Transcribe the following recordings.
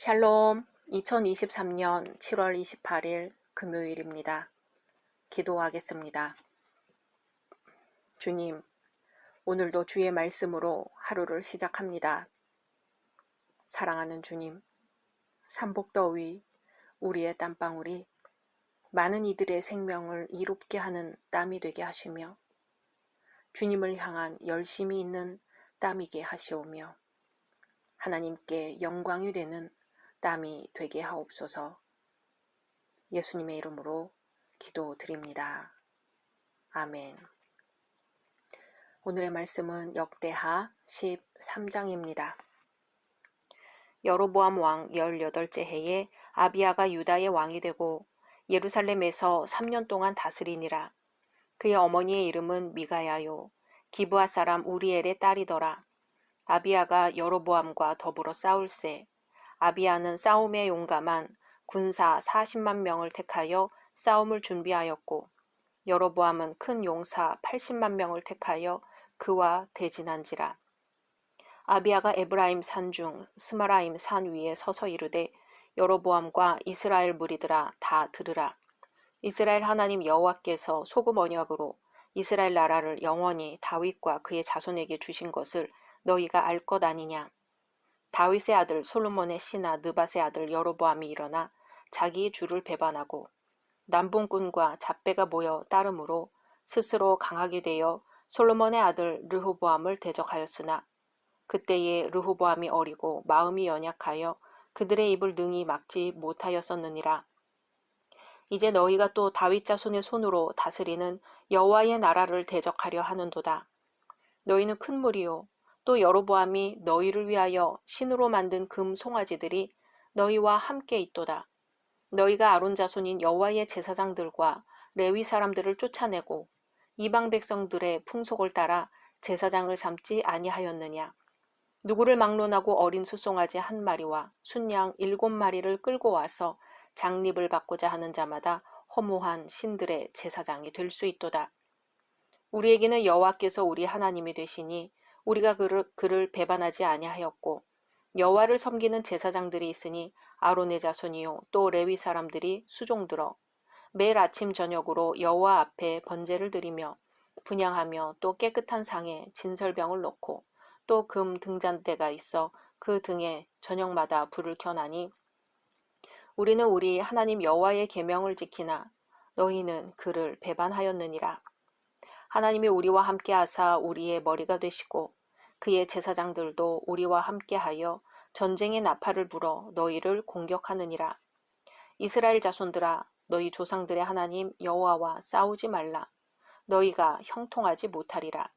샬롬, 2023년 7월 28일 금요일입니다. 기도하겠습니다. 주님, 오늘도 주의 말씀으로 하루를 시작합니다. 사랑하는 주님, 삼복더위, 우리의 땀방울이 많은 이들의 생명을 이롭게 하는 땀이 되게 하시며 주님을 향한 열심이 있는 땀이게 하시오며 하나님께 영광이 되는 땀이 되게 하옵소서. 예수님의 이름으로 기도드립니다. 아멘. 오늘의 말씀은 역대하 13장입니다. 여로보암 왕 18째 해에 아비야가 유다의 왕이 되고 예루살렘에서 3년 동안 다스리니라. 그의 어머니의 이름은 미가야요 기브아 사람 우리엘의 딸이더라. 아비야가 여로보암과 더불어 싸울세. 아비야는 싸움에 용감한 군사 40만 명을 택하여 싸움을 준비하였고 여로보암은 큰 용사 80만 명을 택하여 그와 대진한지라. 아비야가 에브라임 산중 스마라임 산 위에 서서 이르되 여로보암과 이스라엘 무리들아 다 들으라. 이스라엘 하나님 여호와께서 소금 언약으로 이스라엘 나라를 영원히 다윗과 그의 자손에게 주신 것을 너희가 알 것 아니냐. 다윗의 아들 솔로몬의 신하 느밧의 아들 여로보암이 일어나 자기의 주를 배반하고 남분꾼과 잡배가 모여 따름으로 스스로 강하게 되어 솔로몬의 아들 르호보암을 대적하였으나 그때에 르호보암이 어리고 마음이 연약하여 그들의 입을 능히 막지 못하였었느니라. 이제 너희가 또 다윗 자손의 손으로 다스리는 여호와의 나라를 대적하려 하는도다. 너희는 큰 무리요 또 여로보암이 너희를 위하여 신으로 만든 금 송아지들이 너희와 함께 있도다. 너희가 아론 자손인 여호와의 제사장들과 레위 사람들을 쫓아내고 이방 백성들의 풍속을 따라 제사장을 삼지 아니하였느냐. 누구를 막론하고 어린 수송아지 한 마리와 순양 7마리를 끌고 와서 장립을 받고자 하는 자마다 허무한 신들의 제사장이 될 수 있도다. 우리에게는 여호와께서 우리 하나님이 되시니 우리가 그를 배반하지 아니하였고 여호와를 섬기는 제사장들이 있으니 아론의 자손이요 또 레위 사람들이 수종들어 매일 아침 저녁으로 여호와 앞에 번제를 드리며 분향하며 또 깨끗한 상에 진설병을 놓고 또 금 등잔대가 있어 그 등에 저녁마다 불을 켜나니 우리는 우리 하나님 여호와의 계명을 지키나 너희는 그를 배반하였느니라. 하나님이 우리와 함께하사 우리의 머리가 되시고 그의 제사장들도 우리와 함께하여 전쟁의 나팔을 불어 너희를 공격하느니라. 이스라엘 자손들아 너희 조상들의 하나님 여호와와 싸우지 말라. 너희가 형통하지 못하리라.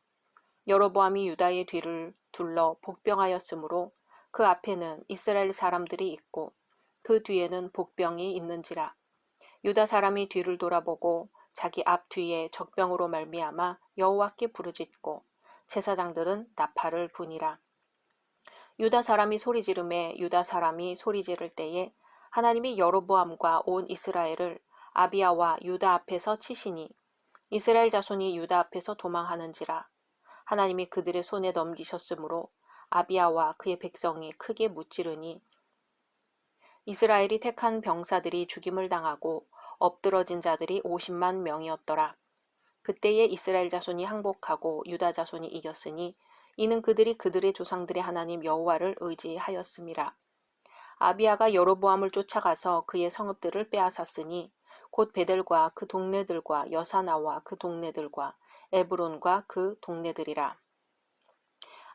여로보암이 유다의 뒤를 둘러 복병하였으므로 그 앞에는 이스라엘 사람들이 있고 그 뒤에는 복병이 있는지라. 유다 사람이 뒤를 돌아보고 자기 앞 뒤에 적병으로 말미암아 여호와께 부르짖고 제사장들은 나팔을 부니라. 유다 사람이 소리 지르매 유다 사람이 소리 지를 때에 하나님이 여로보암과 온 이스라엘을 아비야와 유다 앞에서 치시니 이스라엘 자손이 유다 앞에서 도망하는지라. 하나님이 그들의 손에 넘기셨으므로 아비야와 그의 백성이 크게 무찌르니 이스라엘이 택한 병사들이 죽임을 당하고 엎드러진 자들이 50만 명이었더라. 그때에 이스라엘 자손이 항복하고 유다 자손이 이겼으니 이는 그들이 그들의 조상들의 하나님 여호와를 의지하였음이라. 아비야가 여로보암을 쫓아가서 그의 성읍들을 빼앗았으니 곧 베델과 그 동네들과 여사나와 그 동네들과 에브론과 그 동네들이라.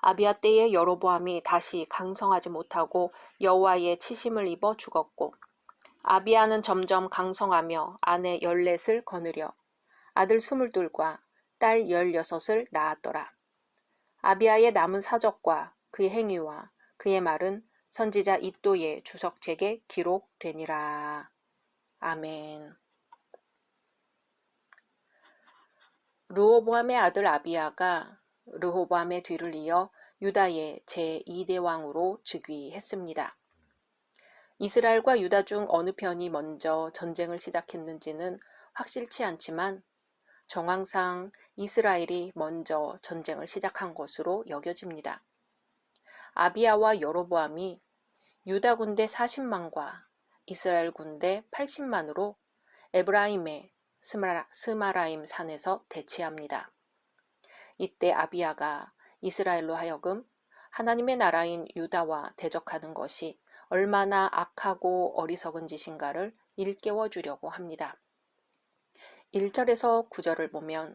아비야 때에 여로보암이 다시 강성하지 못하고 여호와의 치심을 입어 죽었고 아비야는 점점 강성하며 아내 14을 거느려 아들 22과 딸 16을 낳았더라. 아비야의 남은 사적과 그의 행위와 그의 말은 선지자 이도의 주석책에 기록되니라. 아멘. 르호보암의 아들 아비야가 르호보암의 뒤를 이어 유다의 제2대 왕으로 즉위했습니다. 이스라엘과 유다 중 어느 편이 먼저 전쟁을 시작했는지는 확실치 않지만 정황상 이스라엘이 먼저 전쟁을 시작한 것으로 여겨집니다. 아비야와 여로보암이 유다 군대 40만과 이스라엘 군대 80만으로 에브라임의 스마라임 산에서 대치합니다. 이때 아비야가 이스라엘로 하여금 하나님의 나라인 유다와 대적하는 것이 얼마나 악하고 어리석은 짓인가를 일깨워 주려고 합니다. 1절에서 9절을 보면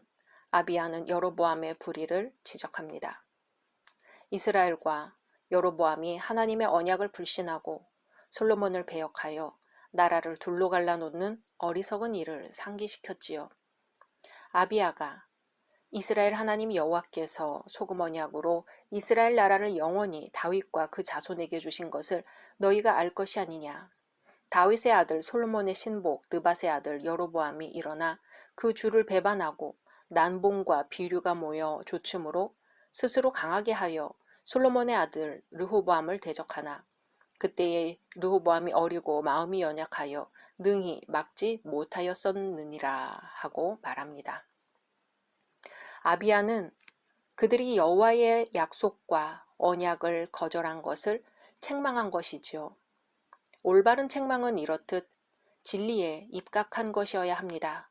아비야는 여로보암의 불의를 지적합니다. 이스라엘과 여로보암이 하나님의 언약을 불신하고 솔로몬을 배역하여 나라를 둘로 갈라놓는 어리석은 일을 상기시켰지요. 아비야가 이스라엘 하나님 여호와께서 소금 언약으로 이스라엘 나라를 영원히 다윗과 그 자손에게 주신 것을 너희가 알 것이 아니냐. 다윗의 아들 솔로몬의 신복 느밧의 아들 여로보암이 일어나 그 주를 배반하고 난봉과 비류가 모여 조춤으로 스스로 강하게 하여 솔로몬의 아들 르호보암을 대적하나 그때에 르호보암이 어리고 마음이 연약하여 능히 막지 못하였었느니라 하고 말합니다. 아비야는 그들이 여호와의 약속과 언약을 거절한 것을 책망한 것이지요. 올바른 책망은 이렇듯 진리에 입각한 것이어야 합니다.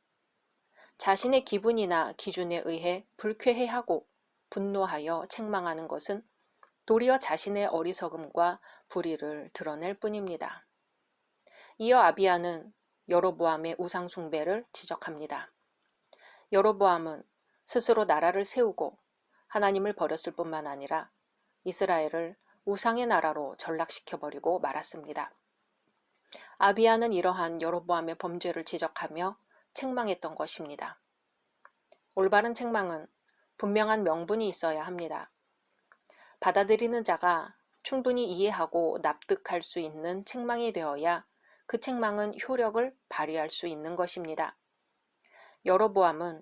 자신의 기분이나 기준에 의해 불쾌해하고 분노하여 책망하는 것은 도리어 자신의 어리석음과 불의를 드러낼 뿐입니다. 이어 아비야는 여로보암의 우상 숭배를 지적합니다. 여로보암은 스스로 나라를 세우고 하나님을 버렸을 뿐만 아니라 이스라엘을 우상의 나라로 전락시켜버리고 말았습니다. 아비야는 이러한 여로보암의 범죄를 지적하며 책망했던 것입니다. 올바른 책망은 분명한 명분이 있어야 합니다. 받아들이는 자가 충분히 이해하고 납득할 수 있는 책망이 되어야 그 책망은 효력을 발휘할 수 있는 것입니다. 여로보암은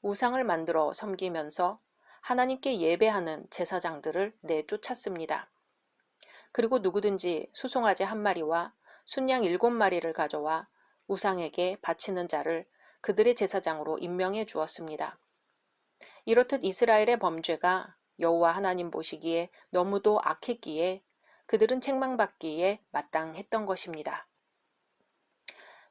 우상을 만들어 섬기면서 하나님께 예배하는 제사장들을 내쫓았습니다. 그리고 누구든지 수송아지 1마리와 순양 7마리를 가져와 우상에게 바치는 자를 그들의 제사장으로 임명해 주었습니다. 이렇듯 이스라엘의 범죄가 여호와 하나님 보시기에 너무도 악했기에 그들은 책망받기에 마땅했던 것입니다.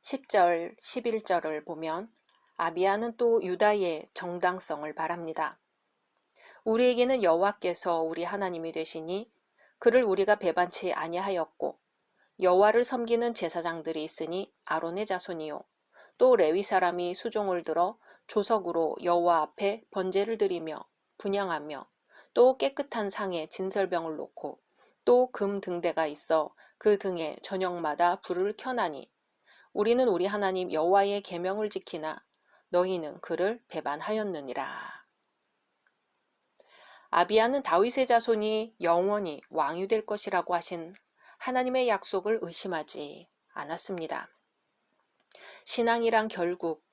10절, 11절을 보면 아비야는 또 유다의 정당성을 바랍니다. 우리에게는 여호와께서 우리 하나님이 되시니 그를 우리가 배반치 아니하였고 여호와를 섬기는 제사장들이 있으니 아론의 자손이요 또 레위 사람이 수종을 들어 조석으로 여호와 앞에 번제를 드리며 분향하며 또 깨끗한 상에 진설병을 놓고 또 금 등대가 있어 그 등에 저녁마다 불을 켜나니 우리는 우리 하나님 여호와의 계명을 지키나 너희는 그를 배반하였느니라. 아비야는 다윗의 자손이 영원히 왕이 될 것이라고 하신 하나님의 약속을 의심하지 않았습니다. 신앙이란 결국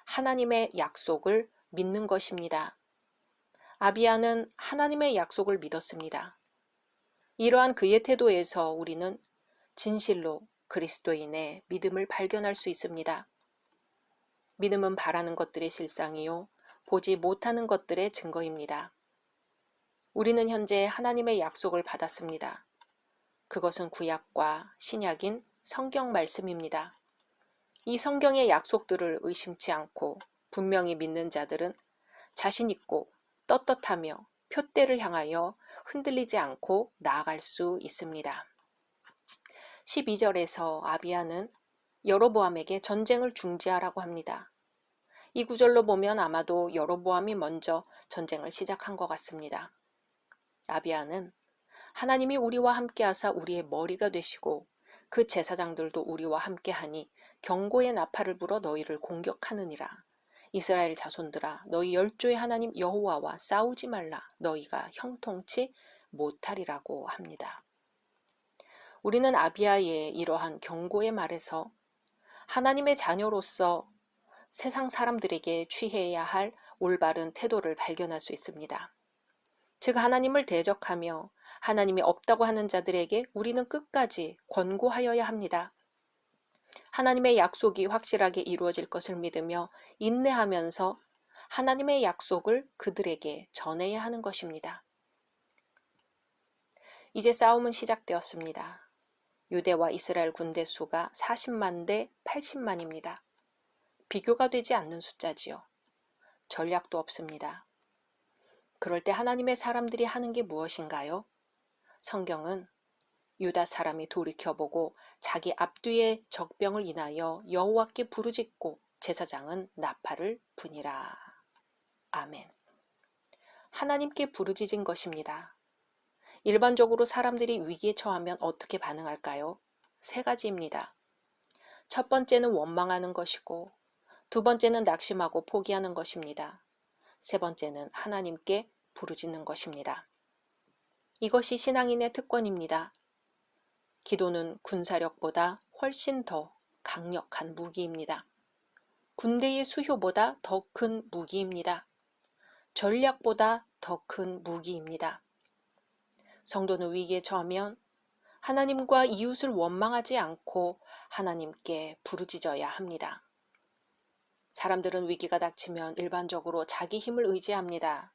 하나님의 약속을 믿는 것입니다. 아비야는 하나님의 약속을 믿었습니다. 이러한 그의 태도에서 우리는 진실로 그리스도인의 믿음을 발견할 수 있습니다. 믿음은 바라는 것들의 실상이요 보지 못하는 것들의 증거입니다. 우리는 현재 하나님의 약속을 받았습니다. 그것은 구약과 신약인 성경 말씀입니다. 이 성경의 약속들을 의심치 않고 분명히 믿는 자들은 자신 있고 떳떳하며 표대를 향하여 흔들리지 않고 나아갈 수 있습니다. 12절에서 아비야는 여로보암에게 전쟁을 중지하라고 합니다. 이 구절로 보면 아마도 여로보암이 먼저 전쟁을 시작한 것 같습니다. 아비야는 하나님이 우리와 함께하사 우리의 머리가 되시고 그 제사장들도 우리와 함께하니 경고의 나팔을 불어 너희를 공격하느니라. 이스라엘 자손들아 너희 열조의 하나님 여호와와 싸우지 말라. 너희가 형통치 못하리라고 합니다. 우리는 아비야의 이러한 경고의 말에서 하나님의 자녀로서 세상 사람들에게 취해야 할 올바른 태도를 발견할 수 있습니다. 즉 하나님을 대적하며 하나님이 없다고 하는 자들에게 우리는 끝까지 권고하여야 합니다. 하나님의 약속이 확실하게 이루어질 것을 믿으며 인내하면서 하나님의 약속을 그들에게 전해야 하는 것입니다. 이제 싸움은 시작되었습니다. 유대와 이스라엘 군대 수가 40만 대 80만입니다. 비교가 되지 않는 숫자지요. 전략도 없습니다. 그럴 때 하나님의 사람들이 하는 게 무엇인가요? 성경은 유다 사람이 돌이켜보고 자기 앞뒤의 적병을 인하여 여호와께 부르짖고 제사장은 나팔을 부니라. 아멘. 하나님께 부르짖은 것입니다. 일반적으로 사람들이 위기에 처하면 어떻게 반응할까요? 3가지입니다. 첫 번째는 원망하는 것이고, 두 번째는 낙심하고 포기하는 것입니다. 세 번째는 하나님께 부르짖는 것입니다. 이것이 신앙인의 특권입니다. 기도는 군사력보다 훨씬 더 강력한 무기입니다. 군대의 수효보다 더 큰 무기입니다. 전략보다 더 큰 무기입니다. 성도는 위기에 처하면 하나님과 이웃을 원망하지 않고 하나님께 부르짖어야 합니다. 사람들은 위기가 닥치면 일반적으로 자기 힘을 의지합니다.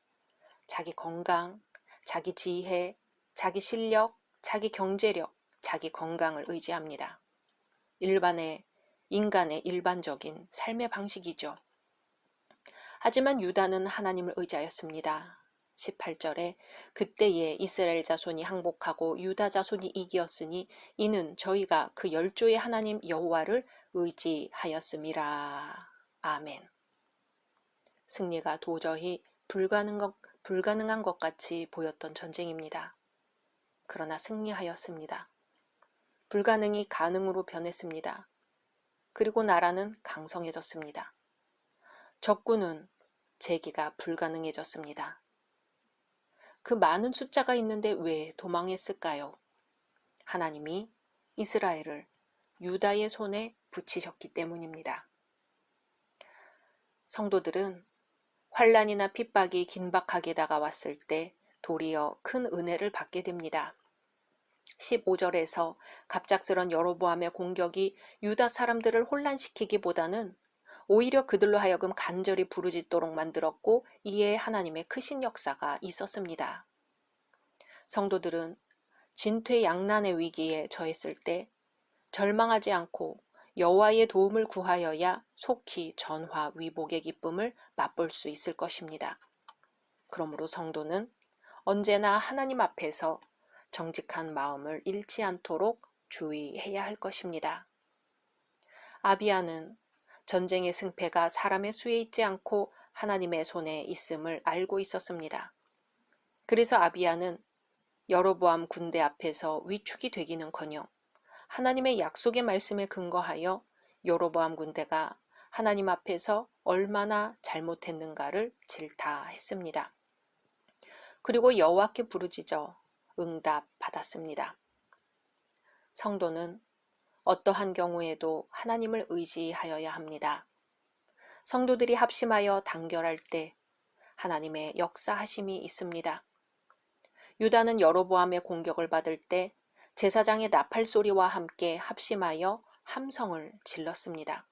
자기 건강, 자기 지혜, 자기 실력, 자기 경제력, 자기 건강을 의지합니다. 인간의 일반적인 삶의 방식이죠. 하지만 유다는 하나님을 의지하였습니다. 18절에 그때에 이스라엘 자손이 항복하고 유다 자손이 이기었으니 이는 저희가 그 열조의 하나님 여호와를 의지하였음이라. 아멘. 승리가 도저히 불가능한 것 같이 보였던 전쟁입니다. 그러나 승리하였습니다. 불가능이 가능으로 변했습니다. 그리고 나라는 강성해졌습니다. 적군은 재기가 불가능해졌습니다. 그 많은 숫자가 있는데 왜 도망했을까요? 하나님이 이스라엘을 유다의 손에 붙이셨기 때문입니다. 성도들은 환난이나 핍박이 긴박하게 다가왔을 때 도리어 큰 은혜를 받게 됩니다. 15절에서 갑작스런 여로보암의 공격이 유다 사람들을 혼란시키기보다는 오히려 그들로 하여금 간절히 부르짖도록 만들었고 이에 하나님의 크신 역사가 있었습니다. 성도들은 진퇴양난의 위기에 처했을 때 절망하지 않고 여호와의 도움을 구하여야 속히 전화 위복의 기쁨을 맛볼 수 있을 것입니다. 그러므로 성도는 언제나 하나님 앞에서 정직한 마음을 잃지 않도록 주의해야 할 것입니다. 아비야는 전쟁의 승패가 사람의 수에 있지 않고 하나님의 손에 있음을 알고 있었습니다. 그래서 아비야는 여로보암 군대 앞에서 위축이 되기는커녕 하나님의 약속의 말씀에 근거하여 여로보암 군대가 하나님 앞에서 얼마나 잘못했는가를 질타했습니다. 그리고 여호와께 부르짖어 응답받았습니다. 성도는 어떠한 경우에도 하나님을 의지하여야 합니다. 성도들이 합심하여 단결할 때 하나님의 역사하심이 있습니다. 유다는 여로보암의 공격을 받을 때 제사장의 나팔 소리와 함께 합심하여 함성을 질렀습니다.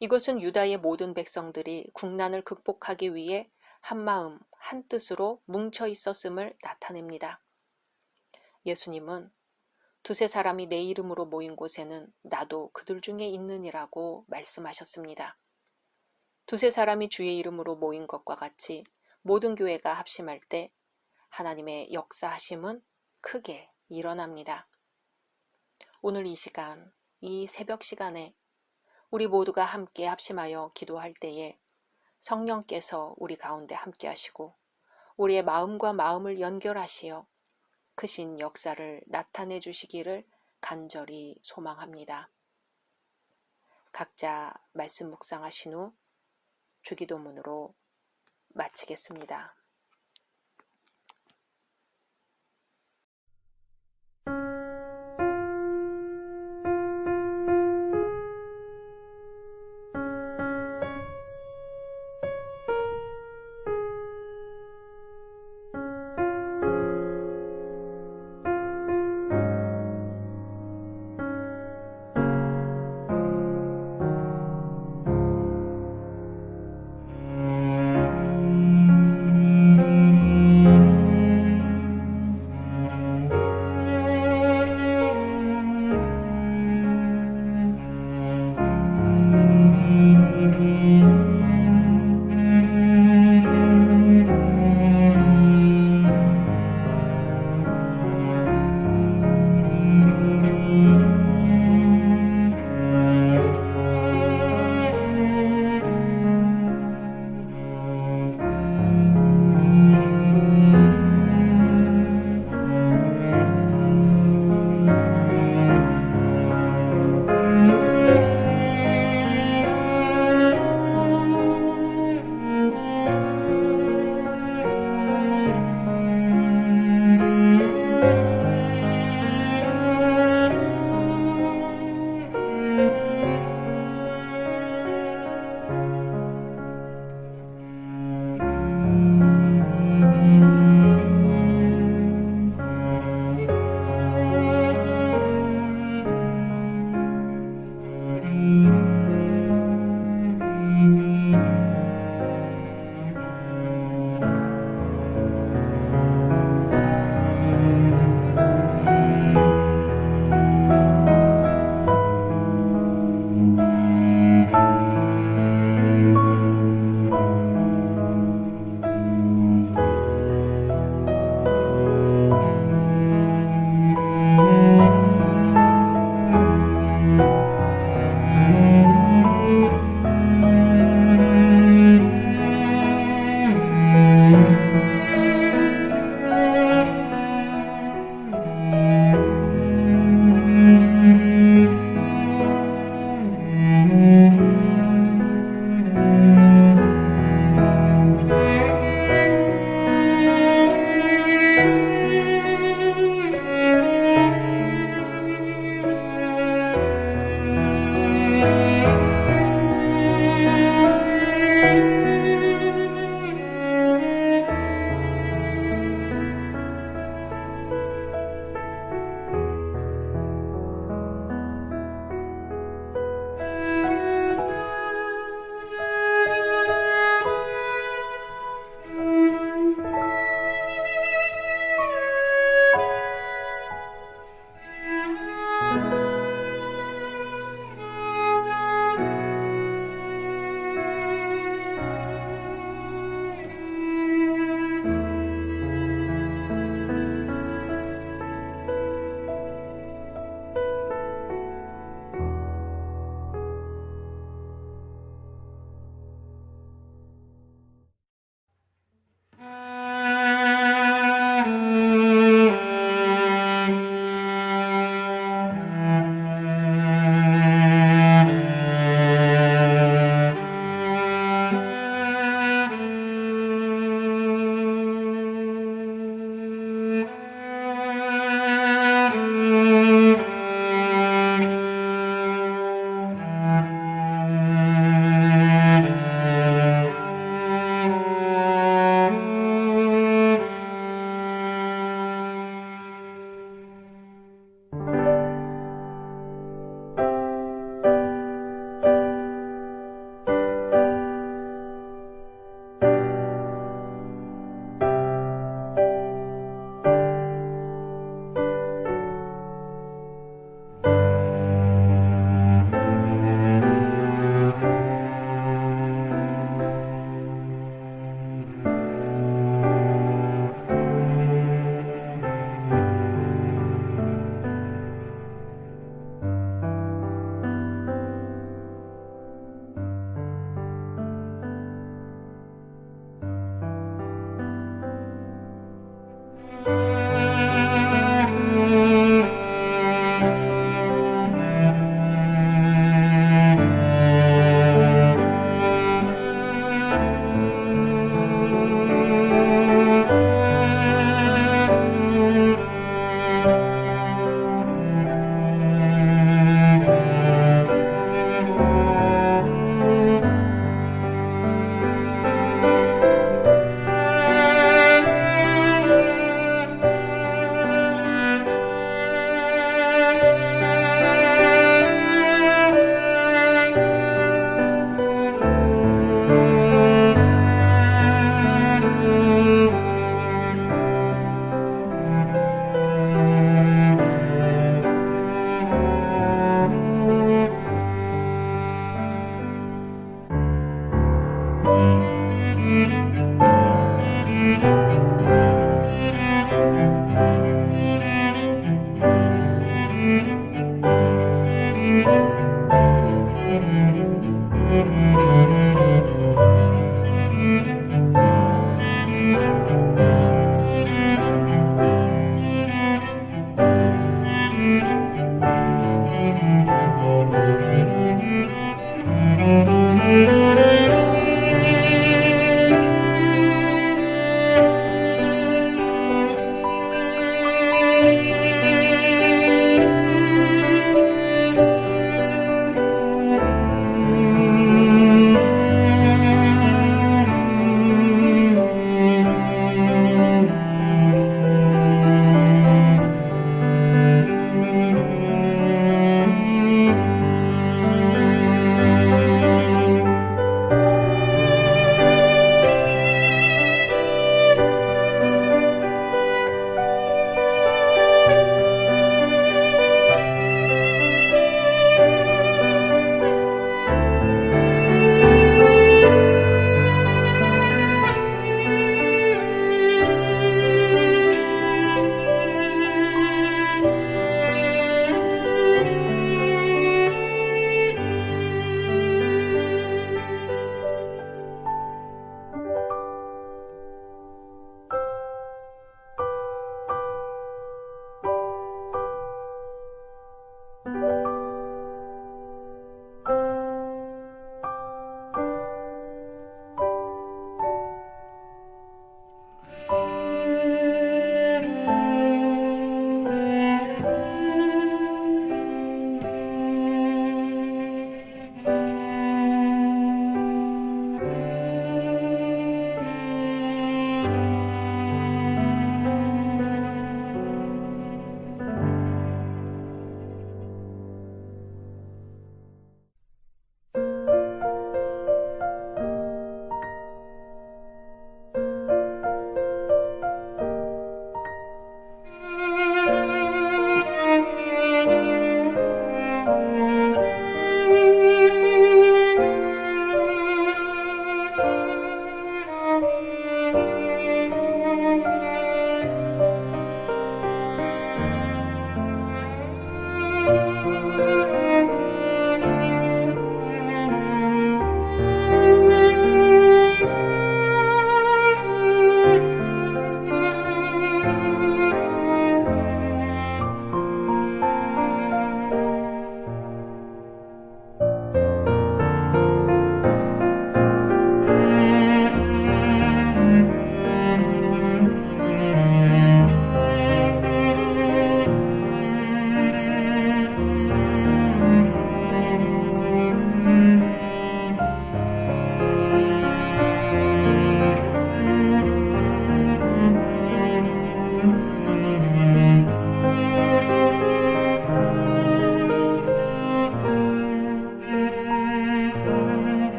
이것은 유다의 모든 백성들이 국난을 극복하기 위해 한마음 한뜻으로 뭉쳐 있었음을 나타냅니다. 예수님은 두세 사람이 내 이름으로 모인 곳에는 나도 그들 중에 있느니라고 말씀하셨습니다. 두세 사람이 주의 이름으로 모인 것과 같이 모든 교회가 합심할 때 하나님의 역사하심은 크게 일어납니다. 오늘 이 시간, 이 새벽 시간에 우리 모두가 함께 합심하여 기도할 때에 성령께서 우리 가운데 함께 하시고 우리의 마음과 마음을 연결하시어 크신 역사를 나타내 주시기를 간절히 소망합니다. 각자 말씀 묵상하신 후 주기도문으로 마치겠습니다.